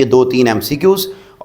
2-3 MCQs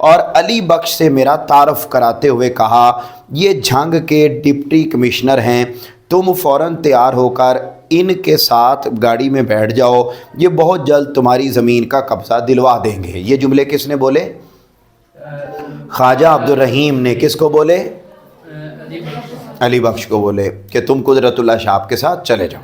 اور علی بخش سے میرا تعارف کراتے ہوئے کہا یہ جھنگ کے ڈپٹی کمشنر ہیں، تم فوراً تیار ہو کر ان کے ساتھ گاڑی میں بیٹھ جاؤ، یہ بہت جلد تمہاری زمین کا قبضہ دلوا دیں گے۔ یہ جملے کس نے بولے؟ خواجہ عبد الرحیم نے۔ کس کو بولے؟ علی بخش کو بولے کہ تم قدرت اللہ شاپ کے ساتھ چلے جاؤ۔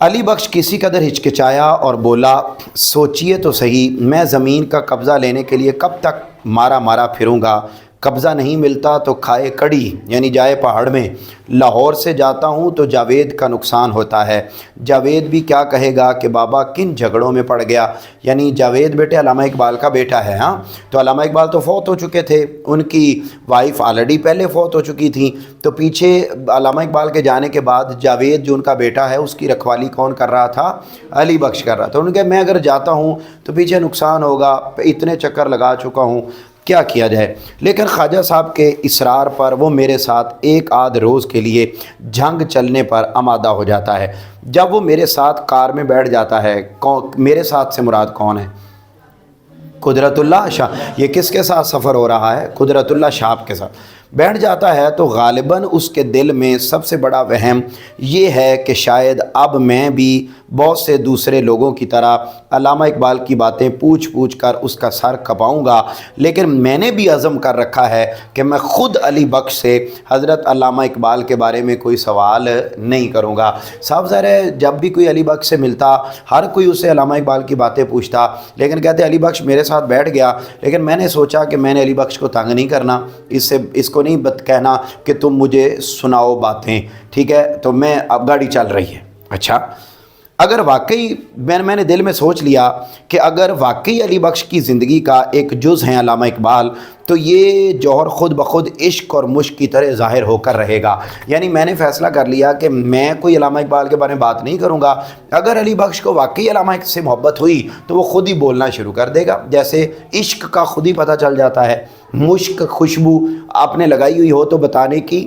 علی بخش کسی قدر ہچکچایا اور بولا سوچئے تو صحیح، میں زمین کا قبضہ لینے کے لیے کب تک مارا پھروں گا؟ قبضہ نہیں ملتا تو کھائے کڑی، یعنی جائے پہاڑ میں۔ لاہور سے جاتا ہوں تو جاوید کا نقصان ہوتا ہے، جاوید بھی کیا کہے گا کہ بابا کن جھگڑوں میں پڑ گیا۔ یعنی جاوید بیٹے علامہ اقبال کا بیٹا ہے، ہاں تو علامہ اقبال تو فوت ہو چکے تھے، ان کی وائف آلریڈی پہلے فوت ہو چکی تھیں، تو پیچھے علامہ اقبال کے جانے کے بعد جاوید جو ان کا بیٹا ہے اس کی رکھوالی کون کر رہا تھا؟ علی بخش کر رہا تھا۔ انہوں نے کہا میں اگر جاتا ہوں تو پیچھے نقصان ہوگا، اتنے چکر لگا چکا ہوں، کیا کیا جائے؟ لیکن خواجہ صاحب کے اصرار پر وہ میرے ساتھ ایک آدھ روز کے لیے جھنگ چلنے پر آمادہ ہو جاتا ہے۔ جب وہ میرے ساتھ کار میں بیٹھ جاتا ہے، میرے ساتھ سے مراد کون ہے؟ قدرت اللہ شاہ۔ یہ کس کے ساتھ سفر ہو رہا ہے؟ قدرت اللہ شاپ کے ساتھ بیٹھ جاتا ہے تو غالباً اس کے دل میں سب سے بڑا وہم یہ ہے کہ شاید اب میں بھی بہت سے دوسرے لوگوں کی طرح علامہ اقبال کی باتیں پوچھ کر اس کا سر کھپاؤں گا، لیکن میں نے بھی عزم کر رکھا ہے کہ میں خود علی بخش سے حضرت علامہ اقبال کے بارے میں کوئی سوال نہیں کروں گا۔ صاحب ظاہر ہے جب بھی کوئی علی بخش سے ملتا ہر کوئی اسے علامہ اقبال کی باتیں پوچھتا، لیکن کہتے علی بخش میرے ساتھ بیٹھ گیا، لیکن میں نے سوچا کہ میں نے علی بخش کو تنگ نہیں کرنا، اس کو نہیں کہنا کہ تم مجھے سناؤ باتیں، ٹھیک ہے؟ تو میں اب گاڑی چل رہی ہے۔ اچھا اگر واقعی میں نے دل میں سوچ لیا کہ اگر واقعی علی بخش کی زندگی کا ایک جز ہیں علامہ اقبال، تو یہ جوہر خود بخود عشق اور مشق کی طرح ظاہر ہو کر رہے گا۔ یعنی میں نے فیصلہ کر لیا کہ میں کوئی علامہ اقبال کے بارے میں بات نہیں کروں گا، اگر علی بخش کو واقعی علامہ سے محبت ہوئی تو وہ خود ہی بولنا شروع کر دے گا، جیسے عشق کا خود ہی پتہ چل جاتا ہے۔ مشق خوشبو آپ نے لگائی ہوئی ہو تو بتانے کی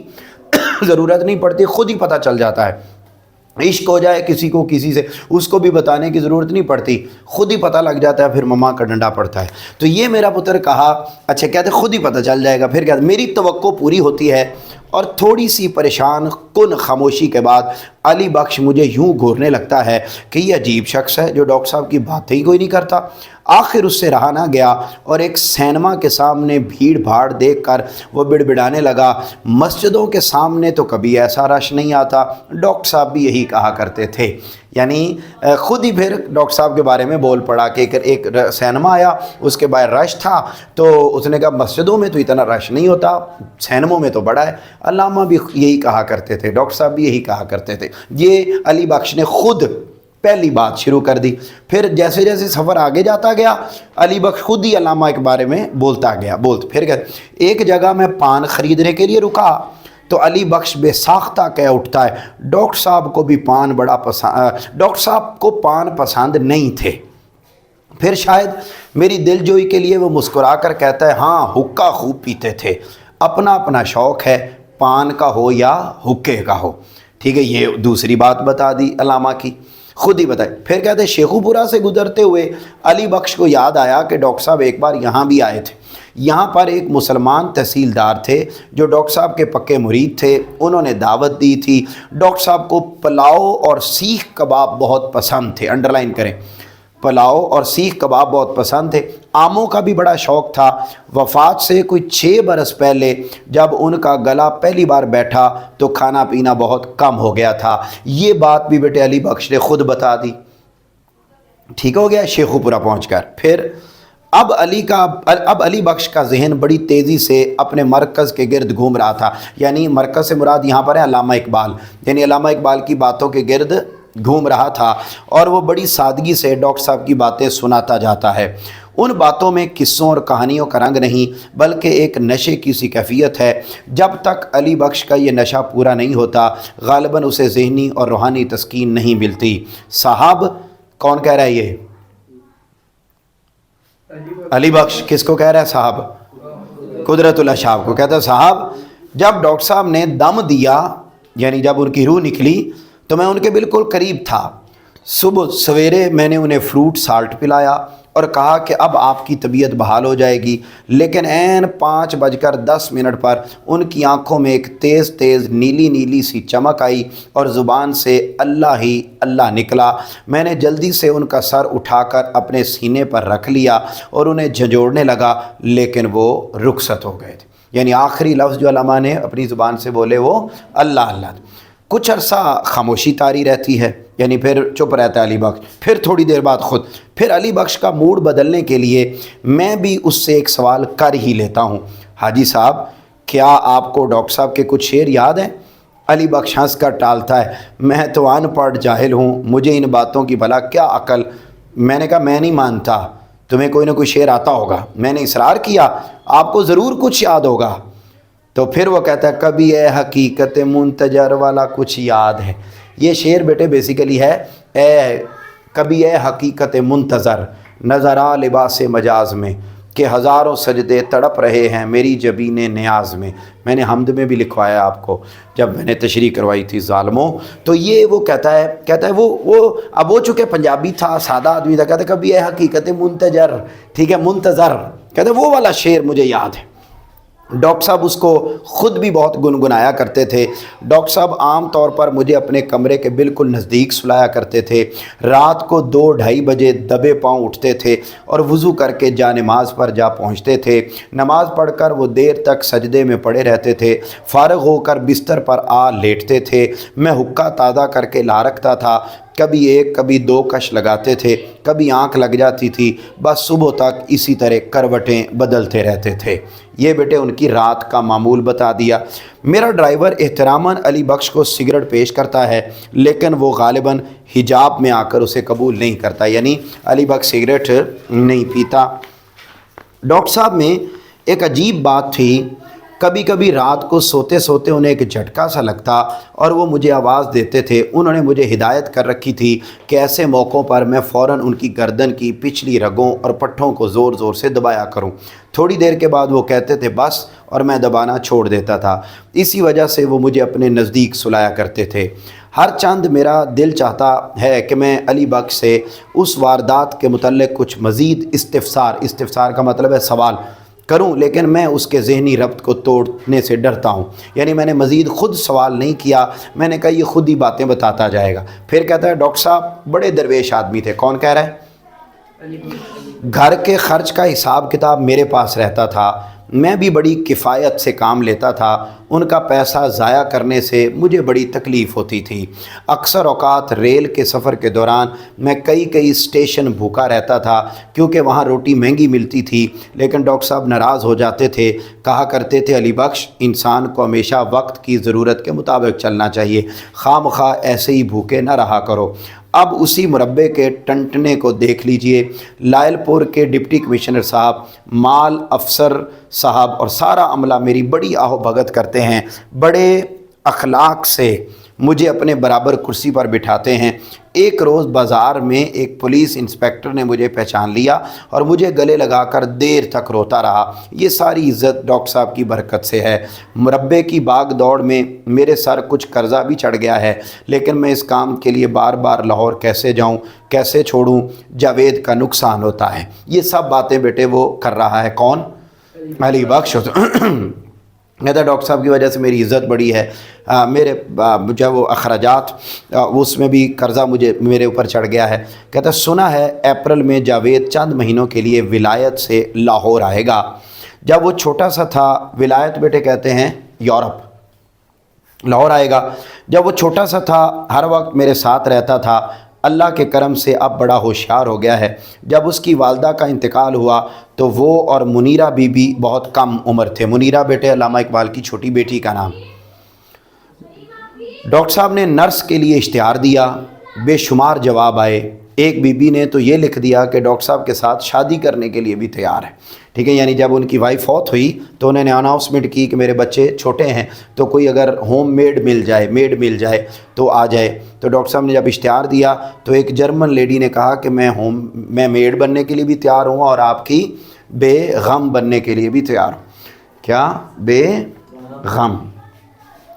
ضرورت نہیں پڑتی، خود ہی پتہ چل جاتا ہے۔ عشق ہو جائے کسی کو کسی سے، اس کو بھی بتانے کی ضرورت نہیں پڑتی، خود ہی پتہ لگ جاتا ہے، پھر مما کا ڈنڈا پڑتا ہے۔ تو یہ میرا پتر کہا اچھا کہتے خود ہی پتہ چل جائے گا، پھر کہتے میری توقع پوری ہوتی ہے، اور تھوڑی سی پریشان کن خاموشی کے بعد علی بخش مجھے یوں گھورنے لگتا ہے کہ یہ عجیب شخص ہے جو ڈاکٹر صاحب کی باتیں ہی کوئی نہیں کرتا۔ آخر اس سے رہا نہ گیا اور ایک سینما کے سامنے بھیڑ بھاڑ دیکھ کر وہ بڑبڑانے لگا، مسجدوں کے سامنے تو کبھی ایسا رش نہیں آتا، ڈاکٹر صاحب بھی یہی کہا کرتے تھے۔ یعنی خود ہی پھر ڈاکٹر صاحب کے بارے میں بول پڑا کہ ایک سینما آیا، اس کے باہر رش تھا، تو اس نے کہا مسجدوں میں تو اتنا رش نہیں ہوتا، سینموں میں تو بڑا ہے۔ علامہ بھی یہی کہا کرتے تھے، ڈاکٹر صاحب بھی یہی کہا کرتے تھے۔ یہ علی بخش نے خود پہلی بات شروع کر دی۔ پھر جیسے جیسے سفر آگے جاتا گیا علی بخش خود ہی علامہ کے بارے میں بولتا گیا، پھر ایک جگہ میں پان خریدنے کے لیے رکا تو علی بخش بے ساختہ کہہ اٹھتا ہے ڈاکٹر صاحب کو پان پسند نہیں تھے۔ پھر شاید میری دل جوئی کے لیے وہ مسکرا کر کہتا ہے ہاں حقہ خوب پیتے تھے، اپنا اپنا شوق ہے، پان کا ہو یا حقے کا ہو۔ ٹھیک ہے، یہ دوسری بات بتا دی علامہ کی، خود ہی بتائے۔ پھر کہتے ہیں شیخو پورہ سے گزرتے ہوئے علی بخش کو یاد آیا کہ ڈاکٹر صاحب ایک بار یہاں بھی آئے تھے، یہاں پر ایک مسلمان تحصیلدار تھے جو ڈاکٹر صاحب کے پکے مرید تھے، انہوں نے دعوت دی تھی۔ ڈاکٹر صاحب کو پلاؤ اور سیخ کباب بہت پسند تھے، انڈرلائن کریں، پلاؤ اور سیخ کباب بہت پسند تھے۔ آموں کا بھی بڑا شوق تھا۔ وفات سے کوئی 6 برس پہلے جب ان کا گلا پہلی بار بیٹھا تو کھانا پینا بہت کم ہو گیا تھا۔ یہ بات بھی بیٹے علی بخش نے خود بتا دی۔ ٹھیک ہو گیا شیخو پورہ پہنچ کر۔ پھر اب علی بخش کا ذہن بڑی تیزی سے اپنے مرکز کے گرد گھوم رہا تھا، یعنی مرکز سے مراد یہاں پر ہے علامہ اقبال، یعنی علامہ اقبال کی باتوں کے گرد گھوم رہا تھا، اور وہ بڑی سادگی سے ڈاکٹر صاحب کی باتیں سناتا جاتا ہے۔ ان باتوں میں قصوں اور کہانیوں کا رنگ نہیں بلکہ ایک نشے کی سی کیفیت ہے۔ جب تک علی بخش کا یہ نشہ پورا نہیں ہوتا غالباً اسے ذہنی اور روحانی تسکین نہیں ملتی۔ صاحب کون کہہ رہا ہے؟ یہ علی بخش کس کو کہہ رہا ہے؟ صاحب قدرت اللہ شاہ کو کہتا ہے صاحب جب ڈاکٹر صاحب نے دم دیا، یعنی جب ان کی روح نکلی تو میں ان کے بالکل قریب تھا۔ صبح سویرے میں نے انہیں فروٹ سالٹ پلایا، اور کہا کہ اب آپ کی طبیعت بحال ہو جائے گی، لیکن عین 5:10 پر ان کی آنکھوں میں ایک تیز تیز نیلی نیلی سی چمک آئی اور زبان سے اللہ ہی اللہ نکلا۔ میں نے جلدی سے ان کا سر اٹھا کر اپنے سینے پر رکھ لیا اور انہیں جھنجھوڑنے لگا، لیکن وہ رخصت ہو گئے تھے۔ یعنی آخری لفظ جو علماء نے اپنی زبان سے بولے وہ اللہ اللہ۔ کچھ عرصہ خاموشی طاری رہتی ہے، یعنی پھر چپ رہتا ہے علی بخش، پھر تھوڑی دیر بعد خود، پھر علی بخش کا موڈ بدلنے کے لیے میں بھی اس سے ایک سوال کر ہی لیتا ہوں، حاجی صاحب کیا آپ کو ڈاکٹر صاحب کے کچھ شعر یاد ہیں؟ علی بخش ہنس کر ٹالتا ہے، میں تو ان پڑھ جاہل ہوں، مجھے ان باتوں کی بھلا کیا عقل۔ میں نے کہا میں نہیں مانتا، تمہیں کوئی نہ کوئی شعر آتا ہوگا۔ میں نے اصرار کیا آپ کو ضرور کچھ یاد ہوگا۔ تو پھر وہ کہتا ہے کبھی اے حقیقت منتظر والا کچھ یاد ہے۔ یہ شعر بیٹے بیسیکلی ہے کبھی اے حقیقت منتظر نظر آ لباس مجاز میں کہ ہزاروں سجدے تڑپ رہے ہیں میری جبین نیاز میں۔ میں نے حمد میں بھی لکھوایا آپ کو جب میں نے تشریح کروائی تھی ظالموں۔ تو یہ وہ کہتا ہے وہ اب وہ چونکہ پنجابی تھا، سادہ آدمی تھا، کہتا ہے کبھی اے حقیقت منتظر، ٹھیک ہے منتظر، کہتا ہے وہ والا شعر مجھے یاد ہے۔ ڈاکٹر صاحب اس کو خود بھی بہت گنگنایا کرتے تھے۔ ڈاکٹر صاحب عام طور پر مجھے اپنے کمرے کے بالکل نزدیک سلایا کرتے تھے۔ رات کو 2-2:30 بجے دبے پاؤں اٹھتے تھے اور وضو کر کے نماز پر جا پہنچتے تھے۔ نماز پڑھ کر وہ دیر تک سجدے میں پڑے رہتے تھے، فارغ ہو کر بستر پر آ لیٹتے تھے۔ میں حقہ تازہ کر کے لا رکھتا تھا، کبھی 1 کبھی 2 کش لگاتے تھے، کبھی آنکھ لگ جاتی تھی، بس صبح تک اسی طرح کروٹیں بدلتے رہتے تھے۔ یہ بیٹے ان کی رات کا معمول بتا دیا۔ میرا ڈرائیور احتراماً علی بخش کو سگریٹ پیش کرتا ہے، لیکن وہ غالباً حجاب میں آ کر اسے قبول نہیں کرتا، یعنی علی بخش سگریٹ نہیں پیتا۔ ڈاکٹر صاحب میں ایک عجیب بات تھی، کبھی کبھی رات کو سوتے سوتے انہیں ایک جھٹکا سا لگتا اور وہ مجھے آواز دیتے تھے۔ انہوں نے مجھے ہدایت کر رکھی تھی کہ ایسے موقعوں پر میں فوراً ان کی گردن کی پچھلی رگوں اور پٹھوں کو زور زور سے دبایا کروں۔ تھوڑی دیر کے بعد وہ کہتے تھے بس، اور میں دبانا چھوڑ دیتا تھا۔ اسی وجہ سے وہ مجھے اپنے نزدیک سلایا کرتے تھے۔ ہر چند میرا دل چاہتا ہے کہ میں علی بخش سے اس واردات کے متعلق کچھ مزید استفسار کا مطلب ہے سوال کروں، لیکن میں اس کے ذہنی ربط کو توڑنے سے ڈرتا ہوں۔ یعنی میں نے مزید خود سوال نہیں کیا، میں نے کہا یہ خود ہی باتیں بتاتا جائے گا۔ پھر کہتا ہے ڈاکٹر صاحب بڑے درویش آدمی تھے۔ کون کہہ رہا ہے؟ گھر کے خرچ کا حساب کتاب میرے پاس رہتا تھا، میں بھی بڑی کفایت سے کام لیتا تھا، ان کا پیسہ ضائع کرنے سے مجھے بڑی تکلیف ہوتی تھی۔ اکثر اوقات ریل کے سفر کے دوران میں کئی اسٹیشن بھوکا رہتا تھا کیونکہ وہاں روٹی مہنگی ملتی تھی، لیکن ڈاکٹر صاحب ناراض ہو جاتے تھے، کہا کرتے تھے علی بخش انسان کو ہمیشہ وقت کی ضرورت کے مطابق چلنا چاہیے، خواہ مخواہ ایسے ہی بھوکے نہ رہا کرو۔ اب اسی مربے کے ٹنٹنے کو دیکھ لیجئے، لائل پور کے ڈپٹی کمشنر صاحب، مال افسر صاحب اور سارا عملہ میری بڑی آہو بھگت کرتے ہیں، بڑے اخلاق سے مجھے اپنے برابر کرسی پر بٹھاتے ہیں۔ ایک روز بازار میں ایک پولیس انسپیکٹر نے مجھے پہچان لیا اور مجھے گلے لگا کر دیر تک روتا رہا۔ یہ ساری عزت ڈاکٹر صاحب کی برکت سے ہے۔ مربے کی باغ دوڑ میں میرے سر کچھ قرضہ بھی چڑھ گیا ہے، لیکن میں اس کام کے لیے بار بار لاہور کیسے جاؤں، کیسے چھوڑوں، جاوید کا نقصان ہوتا ہے۔ یہ سب باتیں بیٹے وہ کر رہا ہے کون؟ علی بخش۔ کہتا ڈاکٹر صاحب کی وجہ سے میری عزت بڑی ہے، میرے جو وہ اخراجات اس میں بھی قرضہ میرے اوپر چڑھ گیا ہے۔ کہتا سنا ہے اپریل میں جاوید چند مہینوں کے لیے ولایت سے لاہور آئے گا۔ جب وہ چھوٹا سا تھا، ولایت بیٹے کہتے ہیں یورپ، لاہور آئے گا۔ جب وہ چھوٹا سا تھا ہر وقت میرے ساتھ رہتا تھا، اللہ کے کرم سے اب بڑا ہوشیار ہو گیا ہے۔ جب اس کی والدہ کا انتقال ہوا تو وہ اور منیرہ بی بی بہت کم عمر تھے۔ منیرہ بیٹے علامہ اقبال کی چھوٹی بیٹی کا نام۔ ڈاکٹر صاحب نے نرس کے لیے اشتہار دیا، بے شمار جواب آئے۔ ایک بی بی نے تو یہ لکھ دیا کہ ڈاکٹر صاحب کے ساتھ شادی کرنے کے لیے بھی تیار ہے، ٹھیک ہے۔ یعنی جب ان کی وائف فوت ہوئی تو انہوں نے اناؤنسمنٹ کی کہ میرے بچے چھوٹے ہیں تو کوئی اگر ہوم میڈ مل جائے تو آ جائے۔ تو ڈاکٹر صاحب نے جب اشتہار دیا تو ایک جرمن لیڈی نے کہا کہ میں میڈ بننے کے لیے بھی تیار ہوں اور آپ کی بے غم بننے کے لیے بھی تیار ہوں۔ کیا؟ بے غم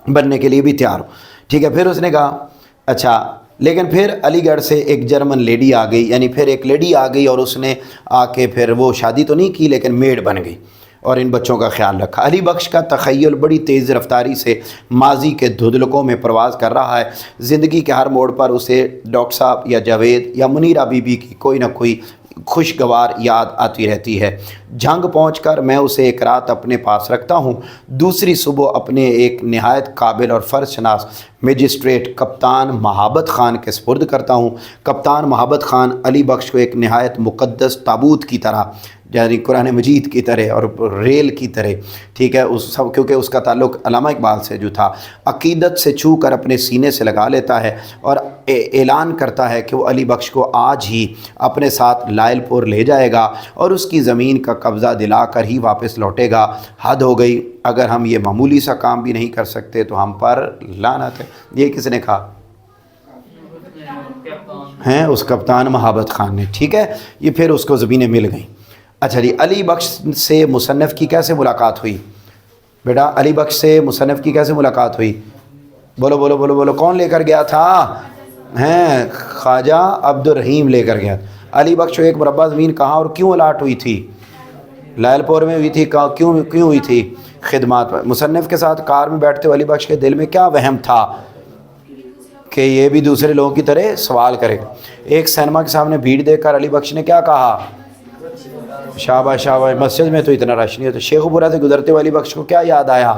بننے کے لیے بھی تیار ہوں، ٹھیک ہے۔ پھر اس نے کہا اچھا لیکن پھر علی گڑھ سے ایک جرمن لیڈی آ گئی، یعنی پھر ایک لیڈی آ گئی اور اس نے آ کے پھر وہ شادی تو نہیں کی لیکن میڈ بن گئی اور ان بچوں کا خیال رکھا۔ علی بخش کا تخیل بڑی تیز رفتاری سے ماضی کے دھندلکوں میں پرواز کر رہا ہے۔ زندگی کے ہر موڑ پر اسے ڈاکٹر صاحب یا جاوید یا منیرہ بی بی کی کوئی نہ کوئی خوشگوار یاد آتی رہتی ہے۔ جھنگ پہنچ کر میں اسے ایک رات اپنے پاس رکھتا ہوں، دوسری صبح اپنے ایک نہایت قابل اور فرض شناس مجسٹریٹ کپتان مہابت خان کے سپرد کرتا ہوں۔ کپتان مہابت خان علی بخش کو ایک نہایت مقدس تابوت کی طرح، یعنی قرآن مجید کی طرح اور ریل کی طرح، ٹھیک ہے، کیونکہ اس کا تعلق علامہ اقبال سے جو تھا، عقیدت سے چھو کر اپنے سینے سے لگا لیتا ہے اور اعلان کرتا ہے کہ وہ علی بخش کو آج ہی اپنے ساتھ لائل پور لے جائے گا اور اس کی زمین کا قبضہ دلا کر ہی واپس لوٹے گا۔ حد ہو گئی، اگر ہم یہ معمولی سا کام بھی نہیں کر سکتے تو ہم پر لعنت ہے۔ یہ کس نے کہا؟ ہیں اس کپتان مہابت خان نے، ٹھیک ہے۔ یہ پھر اس کو زمینیں مل گئیں۔ اچھا جی، علی بخش سے مصنف کی کیسے ملاقات ہوئی؟ بیٹا علی بخش سے مصنف کی کیسے ملاقات ہوئی؟ بولو بولو بولو بولو، کون لے کر گیا تھا؟ ہیں خواجہ عبد الرحیم لے کر گیا۔ علی بخش ایک مربع زمین کہاں اور کیوں الاٹ ہوئی تھی؟ لائل پور میں ہوئی تھی۔ کیوں ہوئی تھی؟ خدمات پر۔ مصنف کے ساتھ کار میں بیٹھتے ہوئے علی بخش کے دل میں کیا وہم تھا کہ یہ بھی دوسرے لوگوں کی طرح سوال کرے؟ ایک سینما کے سامنے بھیڑ دیکھ کر علی بخش نے کیا کہا؟ شاباش شاباش، مسجد میں تو اتنا رش نہیں ہوتا۔ شیخ پورہ سے گزرتے ہوئے علی بخش کو کیا یاد آیا؟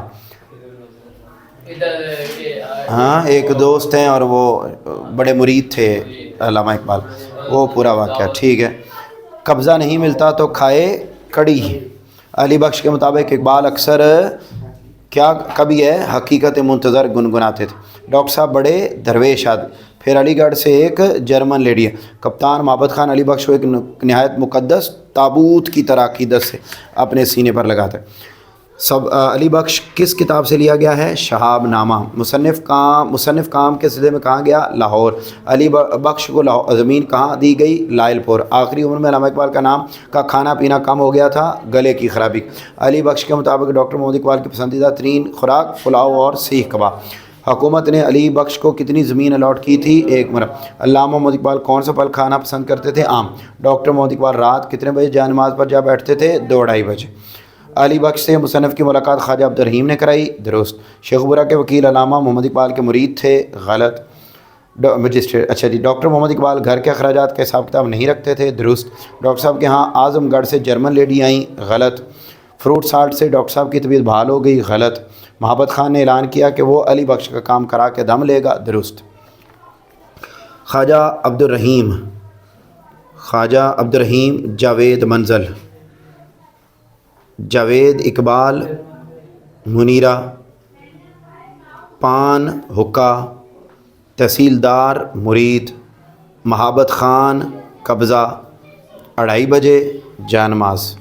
ہاں، ایک دوست ہیں اور وہ بڑے مرید تھے علامہ اقبال، وہ پورا واقعہ، ٹھیک ہے۔ قبضہ نہیں ملتا تو کھائے کڑی۔ علی بخش کے مطابق اقبال اکثر کیا کبھی ہے حقیقت منتظر گنگناتے تھے۔ ڈاکٹر صاحب بڑے درویش آدمی۔ پھر علی گڑھ سے ایک جرمن لیڈی ہے۔ کپتان مہابت خان علی بخش کو ایک نہایت مقدس تابوت کی طرح عقیدت سے اپنے سینے پر لگاتا ہے۔ علی بخش کس کتاب سے لیا گیا ہے؟ شہاب نامہ۔ مصنف کام کے سلسلے میں کہاں گیا؟ لاہور۔ علی بخش کو زمین کہاں دی گئی؟ لائل پور۔ آخری عمر میں علامہ اقبال کا نام کا کھانا پینا کم ہو گیا تھا، گلے کی خرابی۔ علی بخش کے مطابق ڈاکٹر محمد اقبال کی پسندیدہ ترین خوراک پلاؤ اور سیخ کباب۔ حکومت نے علی بخش کو کتنی زمین الاٹ کی تھی؟ ایک مربع۔ علامہ محمد اقبال کون سا پھل کھانا پسند کرتے تھے؟ آم۔ ڈاکٹر محمد اقبال رات کتنے بجے جائے نماز پر جا بیٹھتے تھے؟ 2:30 بجے۔ علی بخش سے مصنف کی ملاقات خواجہ عبد الرحیم نے کرائی، درست۔ شیخ پورہ کے وکیل علامہ محمد اقبال کے مرید تھے، غلط۔ مجسٹریٹ، اچھا جی، ڈاکٹر محمد اقبال گھر کے اخراجات کا حساب کتاب نہیں رکھتے تھے، درست۔ ڈاکٹر صاحب کے ہاں اعظم گڑھ سے جرمن لیڈی آئیں، غلط۔ فروٹ سالٹ سے ڈاکٹر صاحب کی طبیعت بحال ہو گئی، غلط۔ مہابت خان نے اعلان کیا کہ وہ علی بخش کا کام کرا کے دم لے گا، درست۔ خواجہ عبد الرحیم جاوید منزل، جاوید اقبال منیرہ، پان حکا، تحصیلدار مرید، مہابت خان قبضہ، 2:30 بجے جانماز۔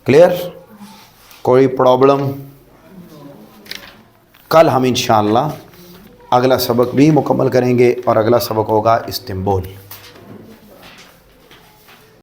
کلیئر؟ کوئی پرابلم؟ کل ہم انشاءاللہ اگلا سبق بھی مکمل کریں گے اور اگلا سبق ہوگا استنبول۔